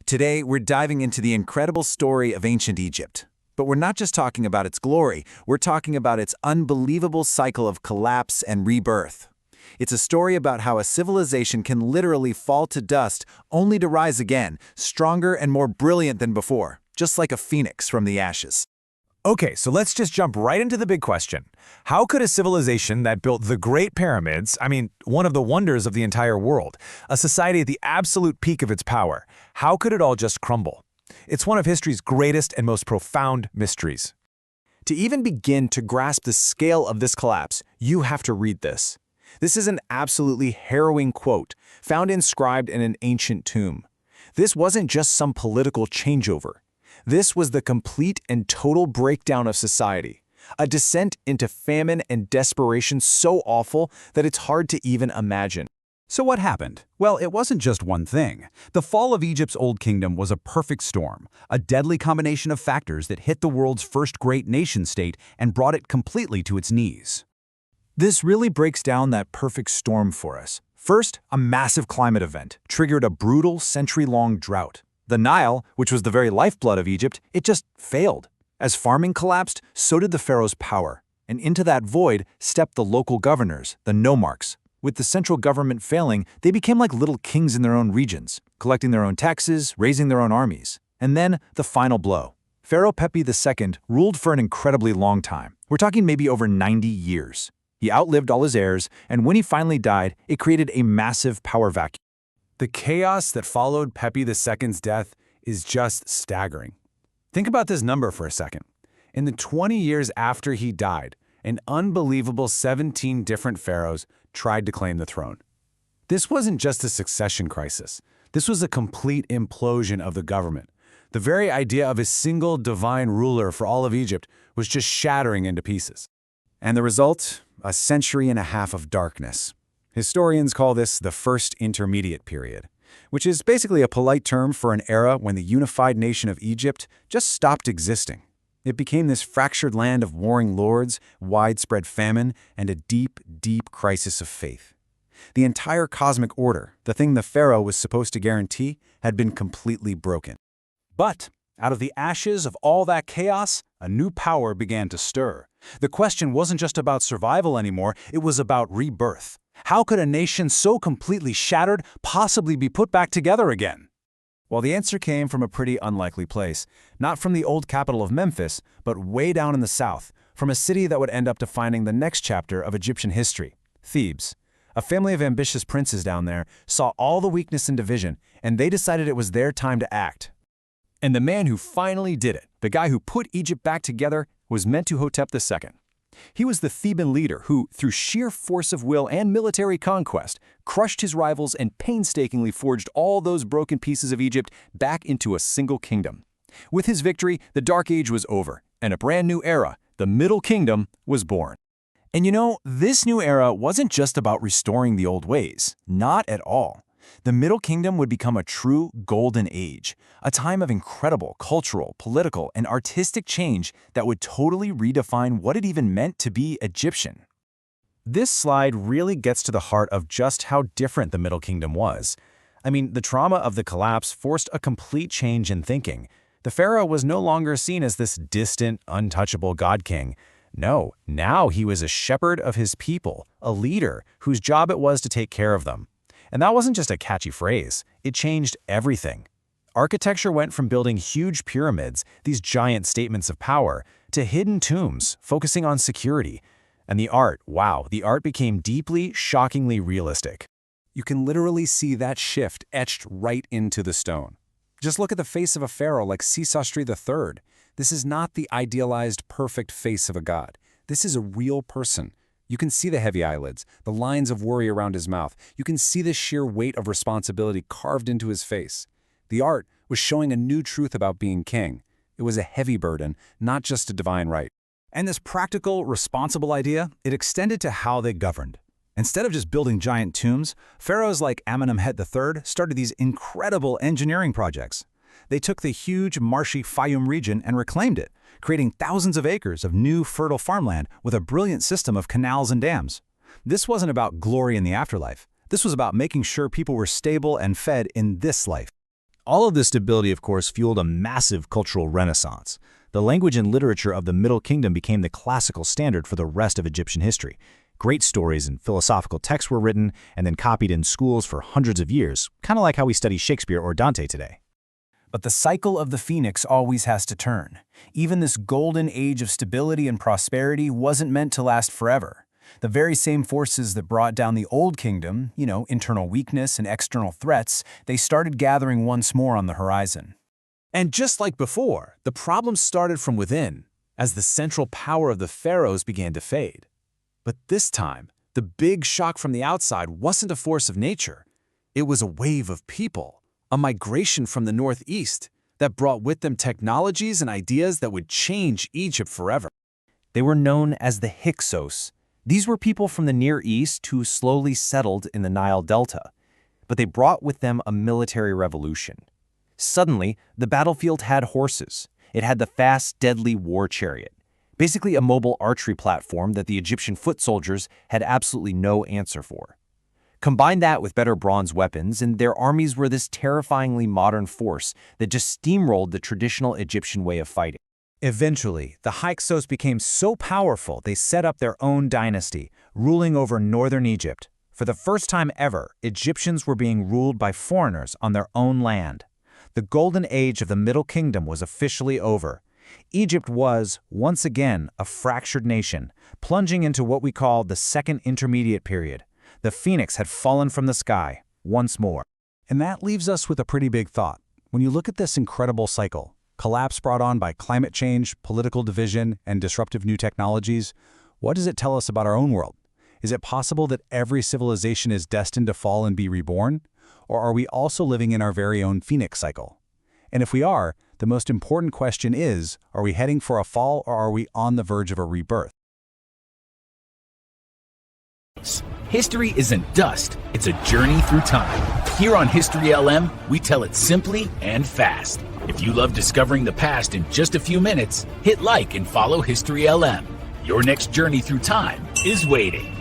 Today, we're diving into the incredible story of ancient Egypt. But we're not just talking about its glory, we're talking about its unbelievable cycle of collapse and rebirth. It's a story about how a civilization can literally fall to dust only to rise again, stronger and more brilliant than before, just like a phoenix from the ashes. Okay, so let's just jump right into the big question. How could a civilization that built the Great Pyramids, one of the wonders of the entire world, a society at the absolute peak of its power, how could it all just crumble? It's one of history's greatest and most profound mysteries. To even begin to grasp the scale of this collapse, you have to read this. This is an absolutely harrowing quote, found inscribed in an ancient tomb. This wasn't just some political changeover. This was the complete and total breakdown of society, a descent into famine and desperation so awful that it's hard to even imagine. So what happened? Well, it wasn't just one thing. The fall of Egypt's Old Kingdom was a perfect storm, a deadly combination of factors that hit the world's first great nation-state and brought it completely to its knees. This really breaks down that perfect storm for us. First, a massive climate event triggered a brutal century-long drought. The Nile, which was the very lifeblood of Egypt, it just failed. As farming collapsed, so did the pharaoh's power. And into that void stepped the local governors, the nomarchs. With the central government failing, they became like little kings in their own regions, collecting their own taxes, raising their own armies. And then, the final blow. Pharaoh Pepi II ruled for an incredibly long time. We're talking maybe over 90 years. He outlived all his heirs, and when he finally died, it created a massive power vacuum. The chaos that followed Pepi II's death is just staggering. Think about this number for a second. In the 20 years after he died, an unbelievable 17 different pharaohs tried to claim the throne. This wasn't just a succession crisis. This was a complete implosion of the government. The very idea of a single divine ruler for all of Egypt was just shattering into pieces. And the result? A century and a half of darkness. Historians call this the First Intermediate Period, which is basically a polite term for an era when the unified nation of Egypt just stopped existing. It became this fractured land of warring lords, widespread famine, and a deep, deep crisis of faith. The entire cosmic order, the thing the pharaoh was supposed to guarantee, had been completely broken. But out of the ashes of all that chaos, a new power began to stir. The question wasn't just about survival anymore, it was about rebirth. How could a nation so completely shattered possibly be put back together again? Well, the answer came from a pretty unlikely place. Not from the old capital of Memphis, but way down in the south, from a city that would end up defining the next chapter of Egyptian history, Thebes. A family of ambitious princes down there saw all the weakness and division, and they decided it was their time to act. And the man who finally did it, the guy who put Egypt back together, was Mentuhotep II. He was the Theban leader who, through sheer force of will and military conquest, crushed his rivals and painstakingly forged all those broken pieces of Egypt back into a single kingdom. With his victory, the Dark Age was over, and a brand new era, the Middle Kingdom, was born. And you know, this new era wasn't just about restoring the old ways. Not at all. The Middle Kingdom would become a true golden age, a time of incredible cultural, political, and artistic change that would totally redefine what it even meant to be Egyptian. This slide really gets to the heart of just how different the Middle Kingdom was. The trauma of the collapse forced a complete change in thinking. The pharaoh was no longer seen as this distant, untouchable god king. No, now he was a shepherd of his people, a leader whose job it was to take care of them. And that wasn't just a catchy phrase, it changed everything. Architecture went from building huge pyramids, these giant statements of power, to hidden tombs, focusing on security. And the art, wow, the art became deeply, shockingly realistic. You can literally see that shift etched right into the stone. Just look at the face of a pharaoh like Sesostri III. This is not the idealized, perfect face of a god. This is a real person. You can see the heavy eyelids, the lines of worry around his mouth. You can see the sheer weight of responsibility carved into his face. The art was showing a new truth about being king. It was a heavy burden, not just a divine right. And this practical, responsible idea, it extended to how they governed. Instead of just building giant tombs, pharaohs like Amenemhet III started these incredible engineering projects. They took the huge, marshy Fayum region and reclaimed it, creating thousands of acres of new, fertile farmland with a brilliant system of canals and dams. This wasn't about glory in the afterlife. This was about making sure people were stable and fed in this life. All of this stability, of course, fueled a massive cultural renaissance. The language and literature of the Middle Kingdom became the classical standard for the rest of Egyptian history. Great stories and philosophical texts were written and then copied in schools for hundreds of years, kind of like how we study Shakespeare or Dante today. But the cycle of the phoenix always has to turn. Even this golden age of stability and prosperity wasn't meant to last forever. The very same forces that brought down the Old Kingdom, internal weakness and external threats, they started gathering once more on the horizon. And just like before, the problems started from within, as the central power of the pharaohs began to fade. But this time, the big shock from the outside wasn't a force of nature. It was a wave of people, a migration from the northeast that brought with them technologies and ideas that would change Egypt forever. They were known as the Hyksos. These were people from the Near East who slowly settled in the Nile Delta, but they brought with them a military revolution. Suddenly, the battlefield had horses. It had the fast, deadly war chariot, basically a mobile archery platform that the Egyptian foot soldiers had absolutely no answer for. Combine that with better bronze weapons, and their armies were this terrifyingly modern force that just steamrolled the traditional Egyptian way of fighting. Eventually, the Hyksos became so powerful they set up their own dynasty, ruling over northern Egypt. For the first time ever, Egyptians were being ruled by foreigners on their own land. The golden age of the Middle Kingdom was officially over. Egypt was, once again, a fractured nation, plunging into what we call the Second Intermediate Period. The phoenix had fallen from the sky, once more. And that leaves us with a pretty big thought. When you look at this incredible cycle, collapse brought on by climate change, political division, and disruptive new technologies, what does it tell us about our own world? Is it possible that every civilization is destined to fall and be reborn? Or are we also living in our very own phoenix cycle? And if we are, the most important question is, are we heading for a fall or are we on the verge of a rebirth? History isn't dust, it's a journey through time. Here on History LM, we tell it simply and fast. If you love discovering the past in just a few minutes, hit like and follow History LM. Your next journey through time is waiting.